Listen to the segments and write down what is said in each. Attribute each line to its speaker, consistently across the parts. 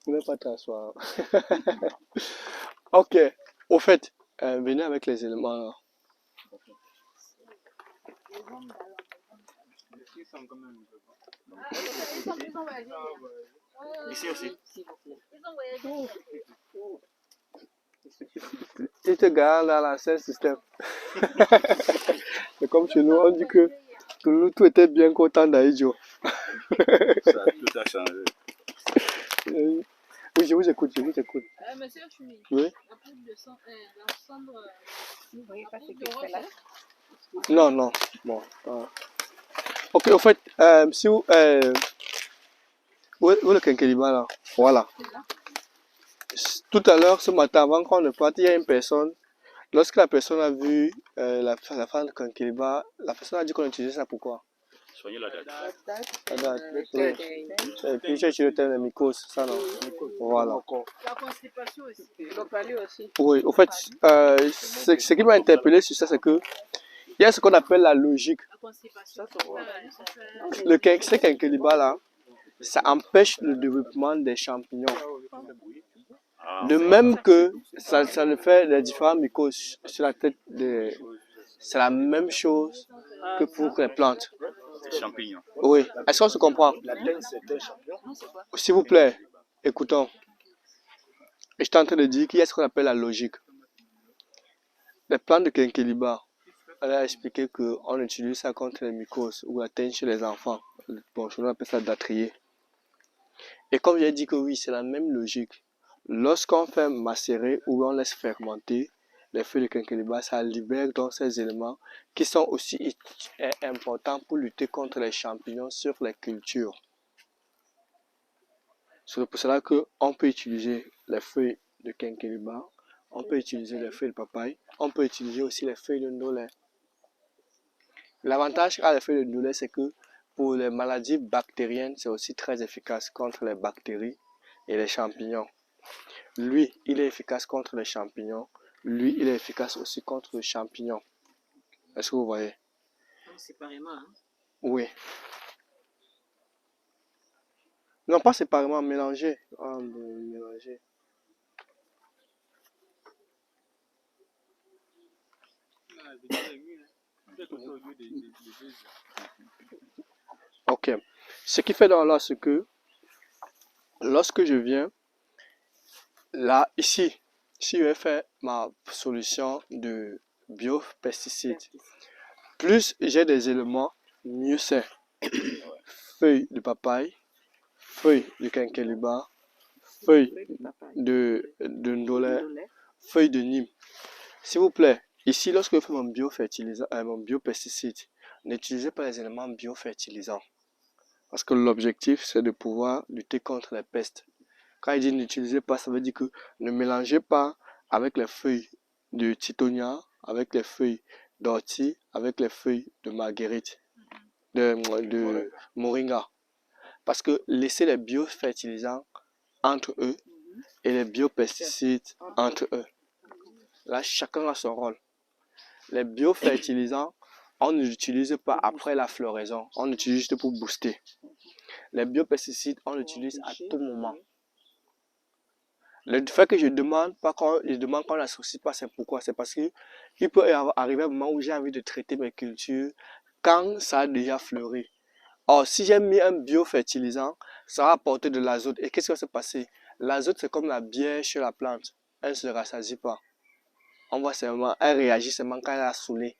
Speaker 1: Vous n'avez pas t'asseoir. Ok. Au fait, venez avec les éléments là.
Speaker 2: Ici aussi.
Speaker 1: Ils te gardent dans l'ancien système. C'est comme chez nous, on dit que tout était bien qu'au temps d'Aïdjo.
Speaker 2: Tout a changé.
Speaker 1: Oui, je vous écoute, je vous écoute.
Speaker 3: Monsieur Chumi,
Speaker 1: Oui.
Speaker 3: la poudre de l'ensemble. Vous voyez pas ce que c'est là?
Speaker 1: Non, non. Bon. Ok, au fait, si vous. Où est le quinquilibre là? Voilà. Tout à l'heure, ce matin, avant qu'on ne parte, il y a une personne. Lorsque la personne a vu la femme de quinquilibre, la personne a dit qu'on utilisait ça pourquoi?
Speaker 2: Soignez la date.
Speaker 1: La date. Oui. Et puis j'ai utilisé le terme de mycose, ça non? Voilà.
Speaker 3: La constipation aussi. Le palais aussi.
Speaker 1: Oui, au fait, ce qui m'a interpellé sur ça, c'est que il y a ce qu'on appelle la logique.
Speaker 3: La constipation.
Speaker 1: Ce quinquilibre là, ça empêche le développement des champignons. De même que ça le fait les différentes mycoses sur la tête, c'est la même chose que pour les plantes.
Speaker 2: Champignons.
Speaker 1: Oui, est-ce qu'on se comprend?
Speaker 2: La tête, c'est un champignon.
Speaker 1: S'il vous plaît, écoutons. Je suis en train de dire qu'il y a ce qu'on appelle la logique. Les plantes de quinquilibre, elle a expliqué qu'on utilise ça contre les mycoses ou la teigne chez les enfants. Bon, je appelle ça d'atrier. Et comme j'ai dit que oui, c'est la même logique. Lorsqu'on fait macérer ou on laisse fermenter les feuilles de quinquilibre, ça libère donc ces éléments qui sont aussi importants pour lutter contre les champignons sur les cultures. C'est pour cela qu'on peut utiliser les feuilles de quinquilibre, on peut utiliser les feuilles de papaye, on peut utiliser aussi les feuilles de ndolé. L'avantage qu'a les feuilles de ndolé, c'est que pour les maladies bactériennes, c'est aussi très efficace contre les bactéries et les champignons. Lui, il est efficace contre les champignons. Lui, il est efficace aussi contre les champignons. Est-ce que vous voyez?
Speaker 3: Séparément. Hein?
Speaker 1: Oui. Non, pas séparément, mélanger. Mélanger. Ok. Ce qui fait dans là, c'est que lorsque je viens, là, ici, si je vais faire ma solution de biopesticides, plus j'ai des éléments, mieux c'est. Feuilles de papaye, feuilles de quinquilibre, feuilles de ndolé, feuilles de Nîmes. S'il vous plaît, ici, lorsque je fais mon biopesticide, n'utilisez pas les éléments biofertilisants. Parce que l'objectif, c'est de pouvoir lutter contre les pestes. Quand il dit n'utilisez pas, ça veut dire que ne mélangez pas avec les feuilles de titonia, avec les feuilles d'ortie, avec les feuilles de marguerite, de moringa. Parce que laissez les biofertilisants entre eux et les biopesticides entre eux. Là, chacun a son rôle. Les biofertilisants, on ne l'utilise pas après la floraison, on l'utilise juste pour booster. Les biopesticides, on l'utilise à tout moment. Le fait que je demande qu'on n'associe pas, c'est pourquoi? C'est parce qu'il peut arriver un moment où j'ai envie de traiter mes cultures quand ça a déjà fleuri. Or, si j'ai mis un biofertilisant, ça va apporter de l'azote. Et qu'est-ce qui va se passer? L'azote, c'est comme la bière chez la plante. Elle ne se rassasie pas. On voit seulement, elle réagit seulement quand elle a saoulé.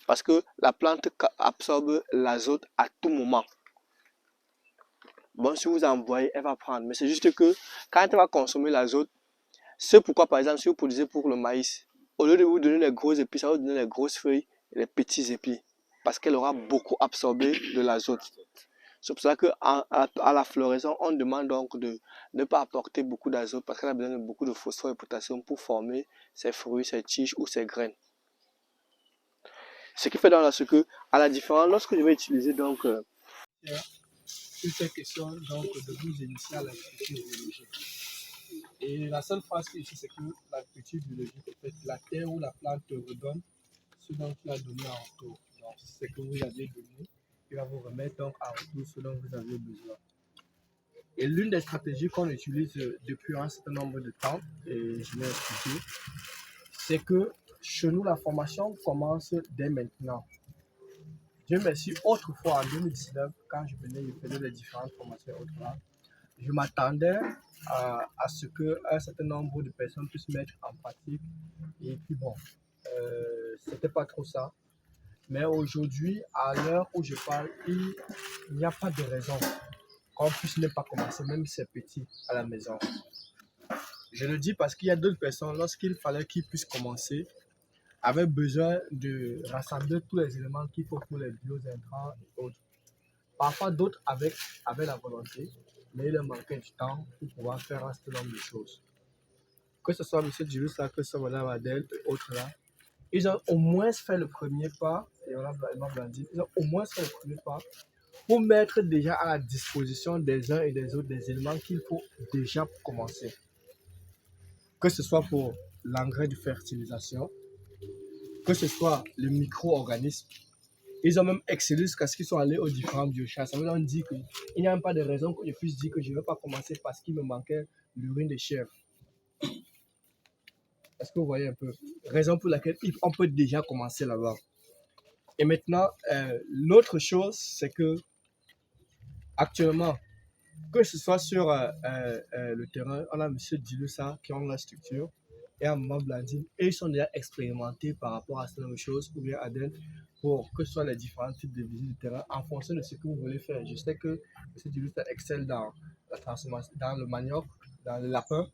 Speaker 1: Parce que la plante absorbe l'azote à tout moment. Bon, si vous envoyez, elle va prendre. Mais c'est juste que quand elle va consommer l'azote, c'est pourquoi, par exemple, si vous produisez pour le maïs, au lieu de vous donner les gros épis, ça va vous donner les grosses feuilles et les petits épis. Parce qu'elle aura beaucoup absorbé de l'azote. C'est pour ça qu'à la floraison, on demande donc de ne pas apporter beaucoup d'azote parce qu'elle a besoin de beaucoup de phosphore et potassium pour former ses fruits, ses tiges ou ses graines. Ce qui fait dans là, ce que, à la différence, lorsque je vais utiliser donc
Speaker 4: sur cette question donc, de vous initier à l'agriculture biologique. Et la seule phrase qui est ici, c'est que l'agriculture biologique, en fait, la terre ou la plante te redonne ce dont tu as donné en retour. Donc, c'est ce que vous avez donné. il va vous remettre donc à retour ce dont vous avez besoin. Et l'une des stratégies qu'on utilise depuis un certain nombre de temps, et je vais expliquer, c'est que chez nous, la formation commence dès maintenant. Dieu merci, autrefois, en 2019, quand je venais, je faisais les différentes formations et autres là, je m'attendais à ce qu'un certain nombre de personnes puissent mettre en pratique. Et puis bon, c'était pas trop ça. Mais aujourd'hui, à l'heure où je parle, il n'y a pas de raison qu'on puisse ne pas commencer, même si c'est petit, à la maison. Je le dis parce qu'il y a d'autres personnes, lorsqu'il fallait qu'ils puissent commencer, avaient besoin de rassembler tous les éléments qu'il faut pour les biointrants et autres. Parfois, d'autres avaient la volonté, mais il leur manquait du temps pour pouvoir faire un certain nombre de choses. Que ce soit M. Djilus, que ce soit Mme Adèle et autres là, ils ont au moins fait le premier pas, et on a Blandine, ils ont au moins fait le premier pas pour mettre déjà à la disposition des uns et des autres des éléments qu'il faut déjà pour commencer. Que ce soit pour l'engrais de fertilisation, que ce soit le micro-organisme. Ils ont même excellé jusqu'à ce qu'ils sont allés aux différents biochasses. Ça veut donc dire qu'il n'y a même pas de raison que je puisse dire que je ne vais pas commencer parce qu'il me manquait l'urine de chèvre. Est-ce que vous voyez un peu? Raison pour laquelle on peut déjà commencer là-bas. Et maintenant, l'autre chose, c'est que actuellement, que ce soit sur le terrain, on a M. Dilusa qui ont la structure et un moment Blandine, et ils sont déjà expérimentés par rapport à cette même chose, ou bien Adèle, pour que ce soit les différents types de visites de terrain en fonction de ce que vous voulez faire. Je sais que M. Dilusa excelle dans la transformation, dans le manioc, dans le lapin,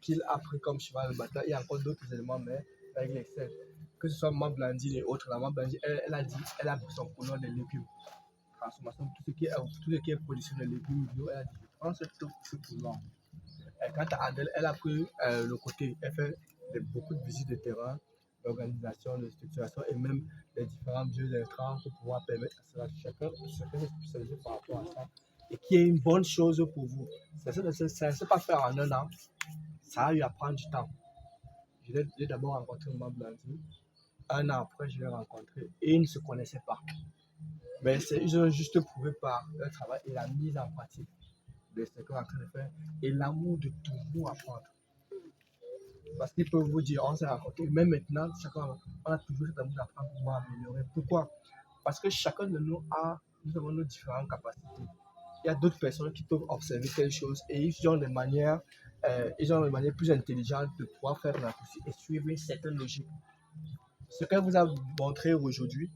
Speaker 4: qu'il a pris comme cheval de bataille. Il y a encore d'autres éléments, mais là, il excelle. Que ce soit Maman Blandine et autres, la Maman Blandine, elle a dit, elle a pris son couleur des légumes. Transformation, tout ce qui est production de légumes bio, elle a dit, je prends ce couleur. Quant à Adèle, elle a pris le côté, elle fait beaucoup de visites de terrain, d'organisation, de structuration et même des différents biointrants pour pouvoir permettre à cela. Chacun est spécialisé par rapport à ça et qui est une bonne chose pour vous. Ça ne se pas faire en un an, ça a eu à prendre du temps. J'ai d'abord rencontré Maman Blandine, un an après je l'ai rencontré et ils ne se connaissaient pas. Mais ils ont juste prouvé par leur travail et la mise en pratique de ce qu'on est en train de faire et l'amour de toujours apprendre. Parce qu'ils peuvent vous dire, on s'est rencontrés, même maintenant, on a toujours cet amour d'apprendre pour pouvoir améliorer. Pourquoi? Parce que chacun de nous nous avons nos différentes capacités. Il y a d'autres personnes qui peuvent observer quelque chose et ils ont des manières plus intelligentes de pouvoir faire la et suivre une certaine logique. Ce qu'elle vous a montré aujourd'hui,